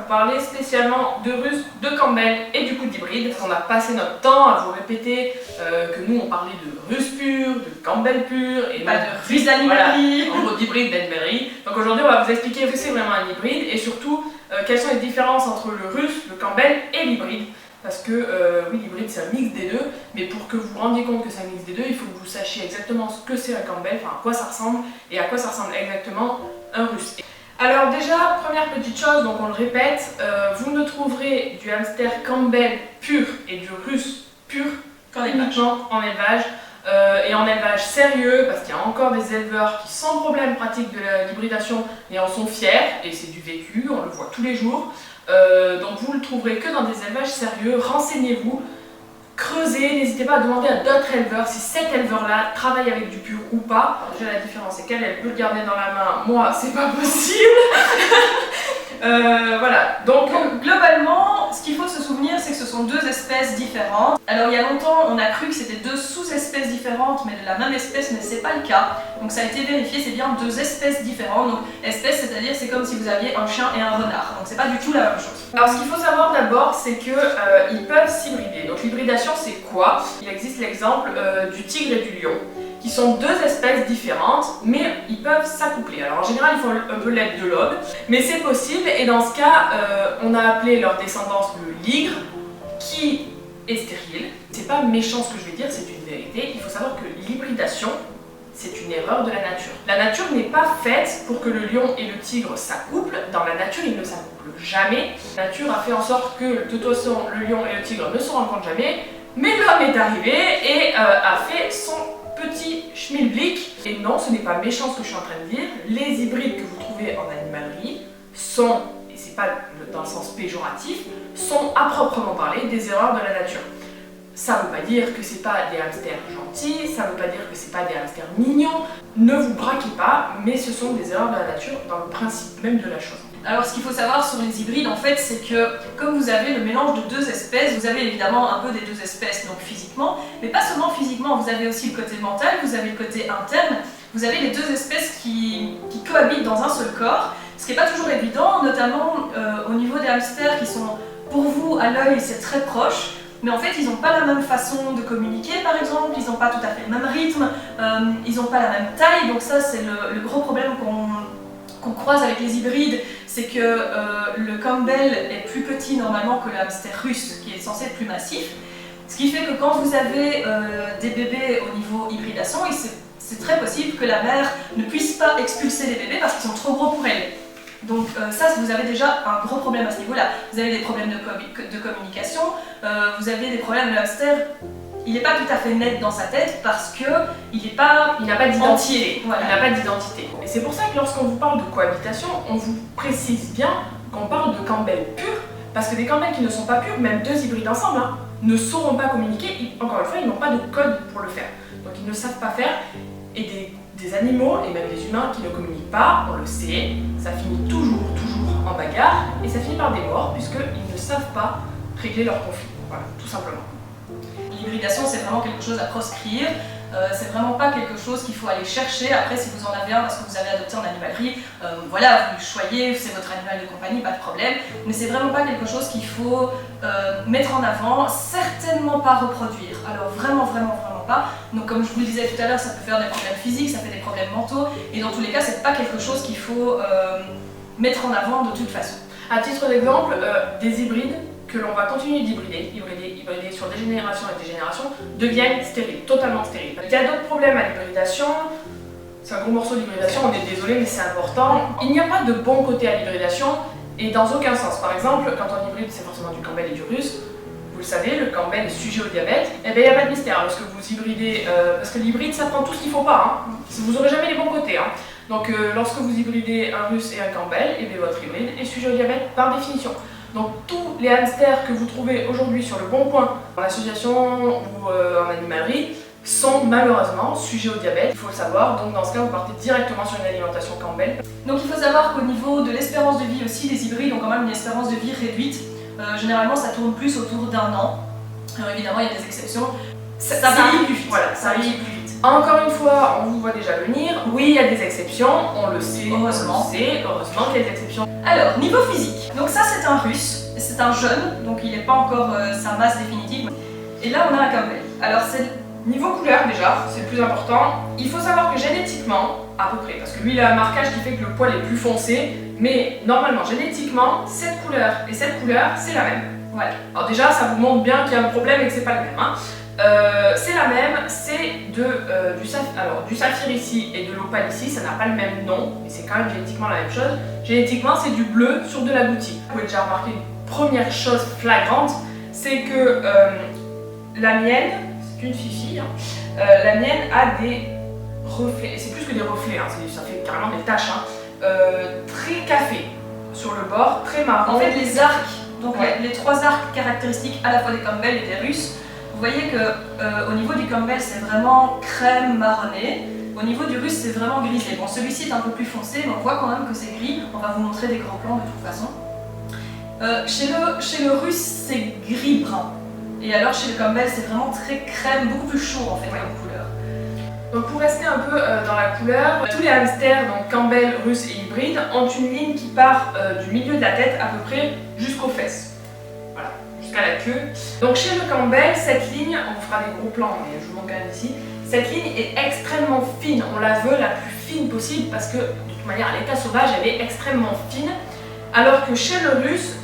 vous parler spécialement de Russe, de Campbell et du coup d'hybride. On a passé notre temps à vous répéter que nous on parlait de Russe pur, de Campbell pur et pas de Russe d'animalerie. Voilà, en gros d'hybride d'animalerie. Donc aujourd'hui on va vous expliquer ce que c'est vraiment un hybride et surtout quelles sont les différences entre le Russe, le Campbell et l'hybride. Parce que oui, l'hybride c'est un mix des deux, mais pour que vous vous rendiez compte que c'est un mix des deux, il faut que vous sachiez exactement ce que c'est un Campbell, enfin à quoi ça ressemble et à quoi ça ressemble exactement un Russe. Alors déjà, première petite chose, donc on le répète, vous ne trouverez du hamster Campbell pur et du Russe pur uniquement en élevage. Et en élevage sérieux, parce qu'il y a encore des éleveurs qui sans problème pratiquent de l'hybridation et en sont fiers, et c'est du vécu, on le voit tous les jours. Donc vous le trouverez que dans des élevages sérieux, renseignez-vous, creusez, n'hésitez pas à demander à d'autres éleveurs si cet éleveur-là travaille avec du pur ou pas. Déjà la différence c'est qu'elle peut le garder dans la main, moi c'est pas possible. Voilà, donc globalement, ce qu'il faut se souvenir, c'est que ce sont deux espèces différentes. Alors il y a longtemps, on a cru que c'était deux sous-espèces différentes, mais de la même espèce, mais c'est pas le cas. Donc ça a été vérifié, c'est bien deux espèces différentes. Donc espèce, c'est-à-dire c'est comme si vous aviez un chien et un renard. Donc c'est pas du tout la même chose. Alors ce qu'il faut savoir d'abord, c'est que ils peuvent s'hybrider. Donc l'hybridation, c'est quoi? Il existe l'exemple du tigre et du lion, qui sont deux espèces différentes, mais ils peuvent s'accoupler. Alors en général, il faut un peu l'aide de l'aube, mais c'est possible, et dans ce cas, on a appelé leur descendance le ligre, qui est stérile. C'est pas méchant ce que je vais dire, c'est une vérité. Il faut savoir que l'hybridation, c'est une erreur de la nature. La nature n'est pas faite pour que le lion et le tigre s'accouplent. Dans la nature, ils ne s'accouplent jamais. La nature a fait en sorte que, de toute façon, le lion et le tigre ne se rencontrent jamais, mais l'homme est arrivé et a fait son petit schmilblick. Et non, ce n'est pas méchant ce que je suis en train de dire. Les hybrides que vous trouvez en animalerie sont, et c'est pas dans le sens péjoratif, sont à proprement parler des erreurs de la nature. Ça ne veut pas dire que c'est pas des hamsters gentils, ça ne veut pas dire que c'est pas des hamsters mignons. Ne vous braquez pas, mais ce sont des erreurs de la nature dans le principe même de la chose. Alors ce qu'il faut savoir sur les hybrides en fait, c'est que comme vous avez le mélange de deux espèces, vous avez évidemment un peu des deux espèces, donc physiquement, mais pas seulement physiquement, vous avez aussi le côté mental, vous avez le côté interne, vous avez les deux espèces qui cohabitent dans un seul corps, ce qui n'est pas toujours évident, notamment au niveau des hamsters qui sont, pour vous, à l'œil, c'est très proche, mais en fait ils n'ont pas la même façon de communiquer par exemple, ils n'ont pas tout à fait le même rythme, ils n'ont pas la même taille, donc ça c'est le gros problème qu'on croise avec les hybrides, c'est que le Campbell est plus petit normalement que le hamster russe qui est censé être plus massif, ce qui fait que quand vous avez des bébés au niveau hybridation, c'est très possible que la mère ne puisse pas expulser les bébés parce qu'ils sont trop gros pour elle. Donc ça, vous avez déjà un gros problème à ce niveau-là. Vous avez des problèmes de communication, vous avez des problèmes, le hamster, il n'est pas tout à fait net dans sa tête parce qu'il n'a pas d'identité. Voilà. Il n'a pas d'identité. Et c'est pour ça que lorsqu'on vous parle de cohabitation, on vous précise bien qu'on parle de Campbell pur, parce que des Campbell qui ne sont pas purs, même deux hybrides ensemble, ne sauront pas communiquer. Encore une fois, ils n'ont pas de code pour le faire. Donc ils ne savent pas faire. Et des animaux, et même des humains qui ne communiquent pas, on le sait, ça finit toujours en bagarre, et ça finit par des morts, puisqu'ils ne savent pas régler leur conflit. Voilà, tout simplement. L'hybridation, c'est vraiment quelque chose à proscrire, c'est vraiment pas quelque chose qu'il faut aller chercher. Après, si vous en avez un parce que vous avez adopté en animalerie, voilà, vous le choyez, c'est votre animal de compagnie, pas de problème, mais c'est vraiment pas quelque chose qu'il faut mettre en avant, certainement pas reproduire, alors vraiment pas. Donc comme je vous le disais tout à l'heure, ça peut faire des problèmes physiques, ça fait des problèmes mentaux, et dans tous les cas, c'est pas quelque chose qu'il faut mettre en avant de toute façon. À titre d'exemple, des hybrides que l'on va continuer d'hybrider sur des générations et des générations, deviennent stériles, totalement stériles. Il y a d'autres problèmes à l'hybridation, c'est un gros morceau d'hybridation, on est désolé mais c'est important. Il n'y a pas de bon côté à l'hybridation et dans aucun sens. Par exemple, quand on hybride, c'est forcément du Campbell et du Russe. Vous le savez, le Campbell est sujet au diabète, et bien il n'y a pas de mystère lorsque vous hybridez, parce que l'hybride ça prend tout ce qu'il ne faut pas, vous n'aurez jamais les bons côtés. Donc lorsque vous hybridez un Russe et un Campbell, et bien votre hybride est sujet au diabète par définition. Donc tous les hamsters que vous trouvez aujourd'hui sur le Bon Coin, en association ou en animalerie, sont malheureusement sujets au diabète, il faut le savoir, donc dans ce cas vous partez directement sur une alimentation Campbell. Donc il faut savoir qu'au niveau de l'espérance de vie aussi, les hybrides ont quand même une espérance de vie réduite. Généralement ça tourne plus autour d'1 an. Alors évidemment il y a des exceptions. Ça vieillit plus vite. Voilà, ça vieillit plus vite. Encore une fois, on vous voit déjà venir. Oui, il y a des exceptions, on le sait. Heureusement. Heureusement qu'il y a des exceptions. Alors, niveau physique. Donc ça, c'est un russe, c'est un jeune, donc il n'est pas encore sa masse définitive. Et là, on a un Campbell. Alors, c'est Niveau couleur déjà, c'est le plus important. Il faut savoir que génétiquement, à peu près, parce que lui il a un marquage qui fait que le poil est plus foncé, mais normalement, génétiquement, cette couleur et cette couleur, c'est la même. Voilà. Alors déjà, ça vous montre bien qu'il y a un problème et que c'est pas le même. Hein. C'est la même, c'est du saphir ici et de l'opale ici, ça n'a pas le même nom, mais c'est quand même génétiquement la même chose. Génétiquement, c'est du bleu sur de l'agouti. Vous pouvez déjà remarquer une première chose flagrante, c'est que la mienne, c'est une fifi, hein, la mienne a des reflets, et c'est plus que des reflets, hein, ça fait carrément des taches, hein, très café sur le bord, très marron. En fait, les arcs, donc Ouais. les trois arcs caractéristiques à la fois des Campbell et des Russes, vous voyez que au niveau du Campbell, c'est vraiment crème marronné. Au niveau du Russe, c'est vraiment grisé. Bon, celui-ci est un peu plus foncé, mais on voit quand même que c'est gris. On va vous montrer des gros plans de toute façon. Chez le Russe, c'est gris-brun. Et alors, chez le Campbell, c'est vraiment très crème, beaucoup plus chaud en fait comme couleur. Donc pour rester un peu dans la couleur, tous les hamsters, donc Campbell, Russe et hybride, ont une ligne qui part du milieu de la tête à peu près jusqu'aux fesses. Voilà, jusqu'à la queue. Donc chez le Campbell, cette ligne, on fera des gros plans, mais je vous montre quand même ici, cette ligne est extrêmement fine. On la veut la plus fine possible parce que de toute manière, à l'état sauvage, elle est extrêmement fine. Alors que chez le Russe,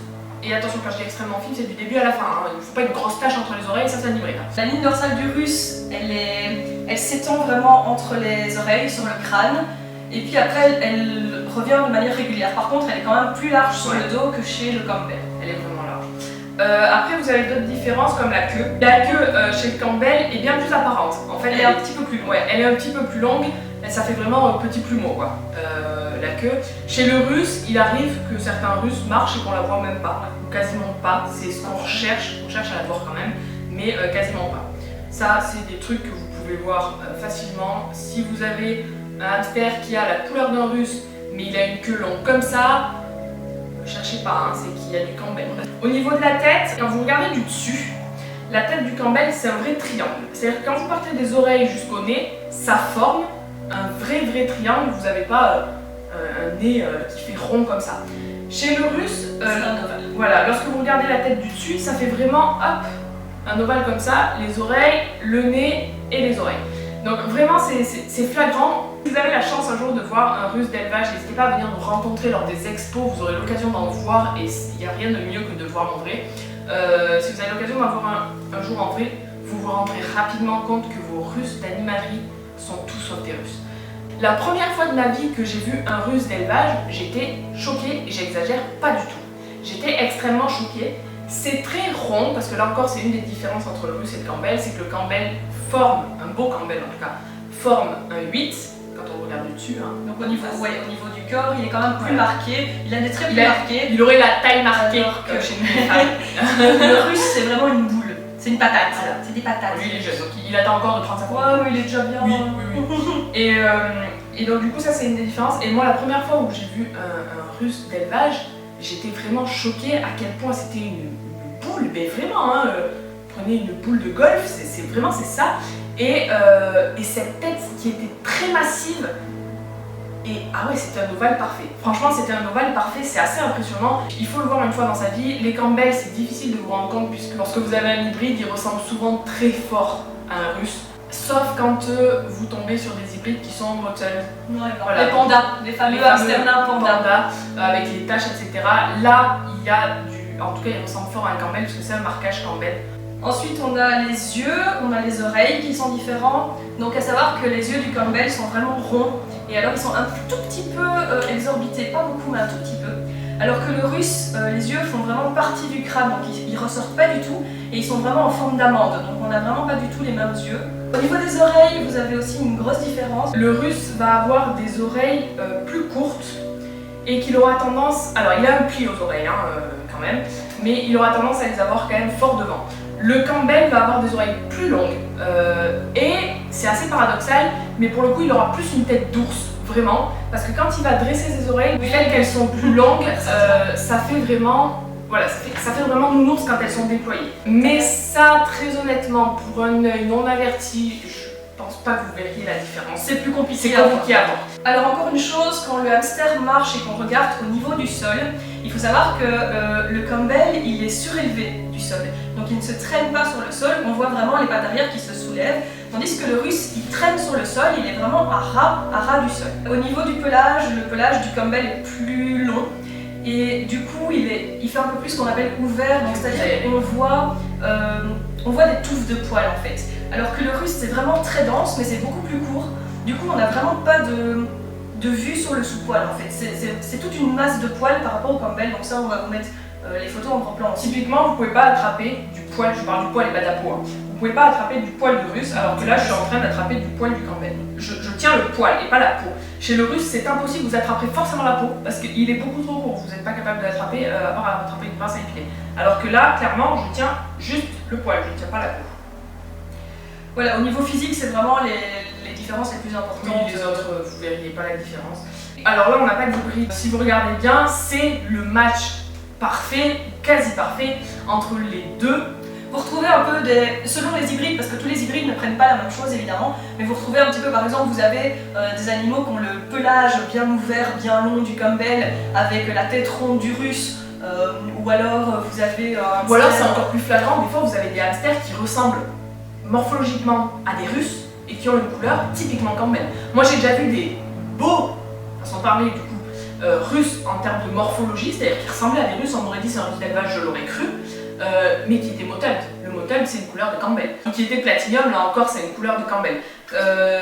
et attention, quand je dis extrêmement fine, c'est du début à la fin. Hein. Il ne faut pas une grosse tache entre les oreilles, ça c'est un hybride. Hein. La ligne dorsale du Russe, elle s'étend vraiment entre les oreilles, sur le crâne. Et puis après, elle revient de manière régulière. Par contre, elle est quand même plus large sur le dos que chez le Campbell. Elle est vraiment large. Après, vous avez d'autres différences comme la queue. La queue chez le Campbell est bien plus apparente. En fait, Elle est un petit peu plus longue. Ouais, elle est un petit peu plus longue. Et ça fait vraiment petit plumeau, quoi. La queue. Chez le Russe, il arrive que certains Russes marchent et qu'on la voit même pas, ou quasiment pas. C'est ce qu'on recherche. On cherche à la voir quand même, mais quasiment pas. Ça, c'est des trucs que vous pouvez voir facilement. Si vous avez un hamster qui a la couleur d'un Russe, mais il a une queue longue comme ça, ne cherchez pas, hein, c'est qu'il y a du Campbell. Au niveau de la tête, quand vous regardez du dessus, la tête du Campbell, c'est un vrai triangle. C'est-à-dire que quand vous partez des oreilles jusqu'au nez, ça forme un vrai triangle. Vous n'avez pas un nez qui fait rond comme ça. Chez le Russe, c'est un ovale. voilà, lorsque vous regardez la tête du dessus, ça fait vraiment hop, un ovale comme ça, les oreilles, le nez et les oreilles. Donc vraiment, c'est flagrant. Si vous avez la chance un jour de voir un Russe d'élevage, n'hésitez pas à venir nous rencontrer lors des expos, vous aurez l'occasion d'en voir et il n'y a rien de mieux que de le voir en vrai. Si vous avez l'occasion d'en voir un jour en vrai, vous vous rendrez rapidement compte que vos Russes d'animalerie sont tous sauf des Russes. La première fois de ma vie que j'ai vu un Russe d'élevage, j'étais choquée et j'exagère pas du tout. J'étais extrêmement choquée. C'est très rond, parce que là encore c'est une des différences entre le Russe et le Campbell, c'est que le Campbell forme, un beau Campbell en tout cas, forme un 8 quand on regarde du dessus. Hein. Donc au niveau du corps, il est quand même plus marqué, il a des traits plus marqués. Il aurait la taille marquée Alors que chez nous. Le Russe, c'est vraiment une boule, c'est une patate, Voilà. c'est des patates. Lui il est jeune, donc il attend encore de prendre sa Ouais, mais il est déjà bien. Oui. Et donc du coup ça c'est une des différences. Et moi la première fois où j'ai vu un Russe d'élevage, j'étais vraiment choquée à quel point c'était une boule, mais vraiment, hein, prenez une boule de golf, c'est vraiment ça. Et cette tête qui était très massive, et ah ouais, c'était un ovale parfait. Franchement, c'était un ovale parfait, c'est assez impressionnant. Il faut le voir une fois dans sa vie. Les Campbell, c'est difficile de vous rendre compte puisque lorsque vous avez un hybride, il ressemble souvent très fort à un Russe. Sauf quand vous tombez sur des hybrides qui sont motels. Ouais, Voilà. les pandas, les fameux hamsters nains pandas. Avec les taches, etc. Là, il y a du... En tout cas, il ressemble fort à un Campbell parce que c'est un marquage Campbell. Ensuite, on a les yeux, on a les oreilles qui sont différents. Donc, à savoir que les yeux du Campbell sont vraiment ronds. Et alors, ils sont un tout petit peu exorbités, pas beaucoup, mais un tout petit peu. Alors que le Russe, les yeux font vraiment partie du crâne, donc ils ressortent pas du tout. Et ils sont vraiment en forme d'amande, donc on n'a vraiment pas du tout les mêmes yeux. Au niveau des oreilles, vous avez aussi une grosse différence. Le Russe va avoir des oreilles plus courtes et qu'il aura tendance... Alors, il a un pli aux oreilles, hein, quand même, mais il aura tendance à les avoir quand même fort devant. Le Campbell va avoir des oreilles plus longues et c'est assez paradoxal, mais pour le coup il aura plus une tête d'ours, vraiment, parce que quand il va dresser ses oreilles, du fait qu'elles sont plus longues, ça fait vraiment, voilà, ça fait vraiment nounours quand elles sont déployées. Mais ça, très honnêtement, pour un œil non averti, je pense pas que vous verriez la différence. C'est plus compliqué. C'est compliqué à voir. Alors encore une chose, quand le hamster marche et qu'on regarde au niveau du sol, il faut savoir que le Campbell, il est surélevé du sol. Donc il ne se traîne pas sur le sol, on voit vraiment les pattes arrière qui se soulèvent. Tandis que le russe, il traîne sur le sol, il est vraiment à ras du sol. Au niveau du pelage, le pelage du Campbell est plus long. Et du coup, il fait un peu plus ce qu'on appelle ouvert, donc c'est-à-dire qu'on voit des touffes de poils en fait. Alors que le russe, c'est vraiment très dense, mais c'est beaucoup plus court. Du coup, on n'a vraiment pas de vue sur le sous-poil en fait. C'est toute une masse de poils par rapport au Campbell, donc ça, on va vous mettre les photos en gros plan aussi. Typiquement, vous pouvez pas attraper du poil, je parle du poil et pas de la peau, hein. Vous pouvez pas attraper du poil du russe, alors que là, je suis en train d'attraper du poil du Campbell. Je tiens le poil et pas la peau. Chez le russe, c'est impossible, vous attraperez forcément la peau, parce qu'il est beaucoup trop court, vous n'êtes pas capable de l'attraper, à part attraper une pince à épiler. Alors que là, clairement, je tiens juste le poil, je ne tiens pas la peau. Voilà, au niveau physique, c'est vraiment les différences les plus importantes. Oui, les autres, vous verriez pas la différence. Alors là, on n'a pas d'hybride. Si vous regardez bien, c'est le match parfait, quasi parfait, entre les deux. Vous retrouvez un peu selon les hybrides, parce que tous les hybrides ne prennent pas la même chose évidemment, mais vous retrouvez un petit peu, par exemple, vous avez des animaux qui ont le pelage bien ouvert, bien long du Campbell, avec la tête ronde du russe, ou alors vous avez un... Ou alors c'est encore plus flagrant, des fois vous avez des hamsters qui ressemblent morphologiquement à des russes et qui ont une couleur typiquement Campbell. Moi j'ai déjà vu des beaux, sans parler du coup, russes en termes de morphologie, c'est-à-dire qui ressemblaient à des russes, on aurait dit c'est un russe d'élevage, je l'aurais cru. Mais qui était mottled. Le mottled, c'est une couleur de Campbell. Qui était platinum, là encore, c'est une couleur de Campbell. Là,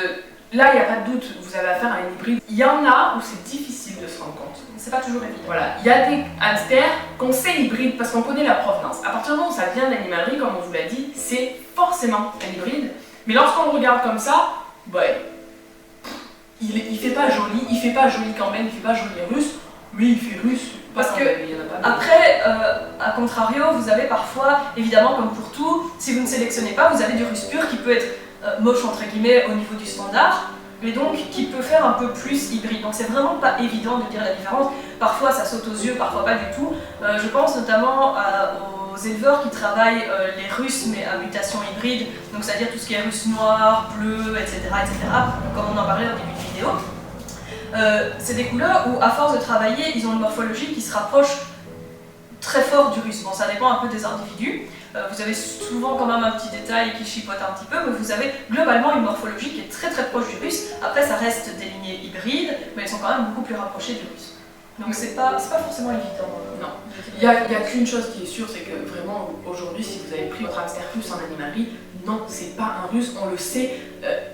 il n'y a pas de doute, vous avez affaire à une hybride. Il y en a où c'est difficile de se rendre compte. C'est pas toujours évident. Voilà, il y a des hamsters qu'on sait hybrides parce qu'on connaît la provenance. À partir du moment où ça vient d'animalerie, comme on vous l'a dit, c'est forcément un hybride. Mais lorsqu'on le regarde comme ça, ouais, il fait pas joli, Campbell, il fait pas joli russe, mais il fait russe. Parce que, après, à contrario, vous avez parfois, évidemment comme pour tout, si vous ne sélectionnez pas, vous avez du russe pur qui peut être moche entre guillemets au niveau du standard, mais donc qui peut faire un peu plus hybride. Donc c'est vraiment pas évident de dire la différence. Parfois ça saute aux yeux, parfois pas du tout. Je pense notamment aux éleveurs qui travaillent les russes mais à mutation hybride, donc c'est-à-dire tout ce qui est russe noir, bleu, etc., comme on en parlait au début de vidéo. C'est des couleurs où, à force de travailler, ils ont une morphologie qui se rapproche très fort du russe. Bon, ça dépend un peu des individus. Vous avez souvent quand même un petit détail qui chipote un petit peu, mais vous avez globalement une morphologie qui est très très proche du russe. Après, ça reste des lignées hybrides, mais elles sont quand même beaucoup plus rapprochées du russe. Donc c'est pas forcément évident. Non. Il y a qu'une chose qui est sûre, c'est que vraiment, aujourd'hui, si vous avez pris votre hamster russe en animalerie, non, c'est pas un russe, on le sait,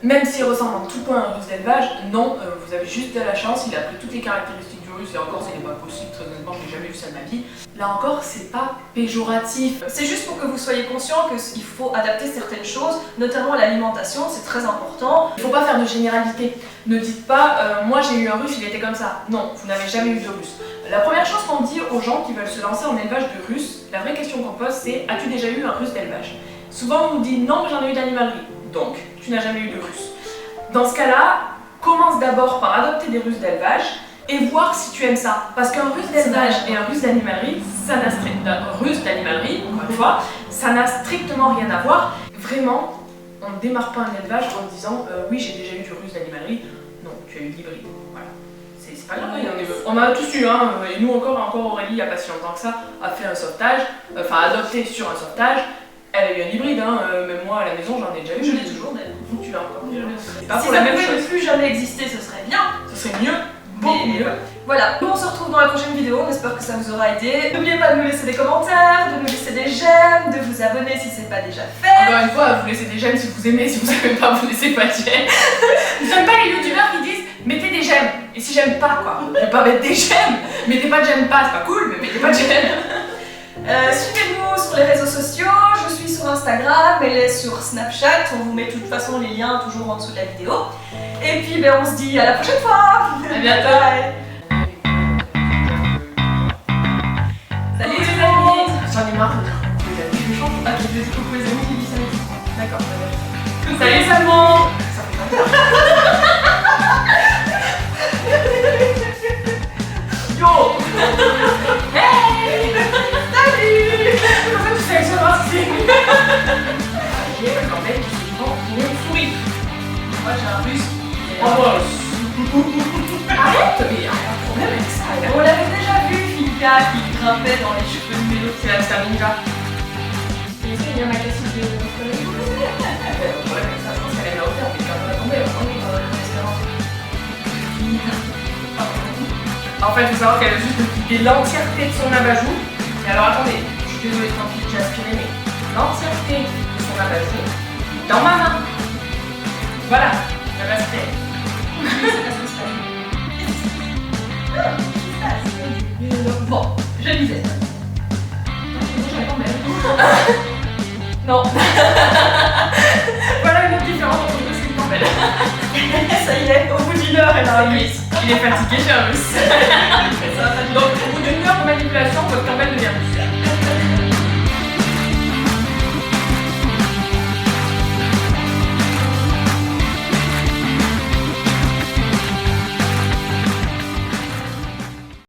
même s'il ressemble en tout point à un russe d'élevage, non, vous avez juste de la chance, il a pris toutes les caractéristiques du russe, et encore, ce n'est pas possible, très honnêtement, je n'ai jamais vu ça de ma vie. Là encore, c'est pas péjoratif. C'est juste pour que vous soyez conscient qu'il faut adapter certaines choses, notamment l'alimentation, c'est très important. Il faut pas faire de généralité. Ne dites pas, moi j'ai eu un russe, il était comme ça. Non, vous n'avez jamais eu de russe. La première chose qu'on dit aux gens qui veulent se lancer en élevage de russe, la vraie question qu'on pose, c'est « As-tu déjà eu un russe d'élevage ?» Souvent on nous dit « Non, j'en ai eu d'animalerie. » Donc, tu n'as jamais eu de russe. Dans ce cas-là, commence d'abord par adopter des russes d'élevage et voir si tu aimes ça. Parce qu'un russe d'élevage et un russe d'animalerie, ça n'a strictement rien à voir. Vraiment, on ne démarre pas un élevage en disant oui, j'ai déjà eu du russe d'animalerie. Non, tu as eu de l'hybride. Voilà. C'est pas grave, on a tous eu, hein, et nous encore Aurélie, il n'y a pas si longtemps que ça, a fait un sauvetage, enfin adopté sur un sauvetage. Elle a eu un hybride, hein, même moi à la maison j'en ai déjà eu. Je l'ai toujours d'ailleurs. Tu l'as encore. C'est pas pour la même chose. Si ça pouvait ne plus jamais exister, ce serait bien. Ce serait mieux. Beaucoup mieux. Voilà, nous on se retrouve dans la prochaine vidéo, on espère que ça vous aura aidé. N'oubliez pas de nous laisser des commentaires, de nous laisser des j'aime, de vous abonner si c'est pas déjà fait. Encore une fois, vous laissez des j'aime si vous aimez, si vous n'aimez pas, vous laissez pas de j'aime. J'aime pas les youtubeurs qui disent mettez des j'aime. Et si j'aime pas quoi, je vais pas mettre des j'aime. Mettez pas de j'aime pas, c'est pas cool, mais mettez pas de j'aime. Suivez-nous sur les réseaux sociaux, je suis sur Instagram, elle est sur Snapchat, on vous met de toute façon les liens toujours en dessous de la vidéo. Et puis ben, on se dit à la prochaine fois. À bientôt. Bye. Salut les amis. J'en ai marre de dire coucou les amis, je chante. Ah, tu veux dire coucou les amis, tu dis ça. D'accord, Salut Salmon. Ça fait mal. Yo. Hey. Salut. Comment tu sais que je pense que c'est... J'ai quand même souvent mon souris. Moi j'ai un russe. Arrête, mais il y a un problème avec ça. On l'avait déjà vu, Filka qui grimpait dans les cheveux de Mélo. C'est la star ninja. Il y a ma cassette de Le problème avec ça, je pense qu'elle est à la hauteur, mais quand on va tomber, on va tomber dans l'espérance. En fait, il faut savoir qu'elle a juste quitté l'entièreté de son abat-jour. Et alors attendez, je suis désolée tant pis, j'ai aspiré, mais l'entièreté de son abat-jour est dans ma main. Voilà, je respecte. Bon, je disais. Non. Voilà une autre différence entre Russe et Campbell. Ça y est, au bout d'une heure, elle a un russe. Il est fatigué, j'ai un russe. Donc, au bout d'une heure de manipulation, votre Campbell devient russe.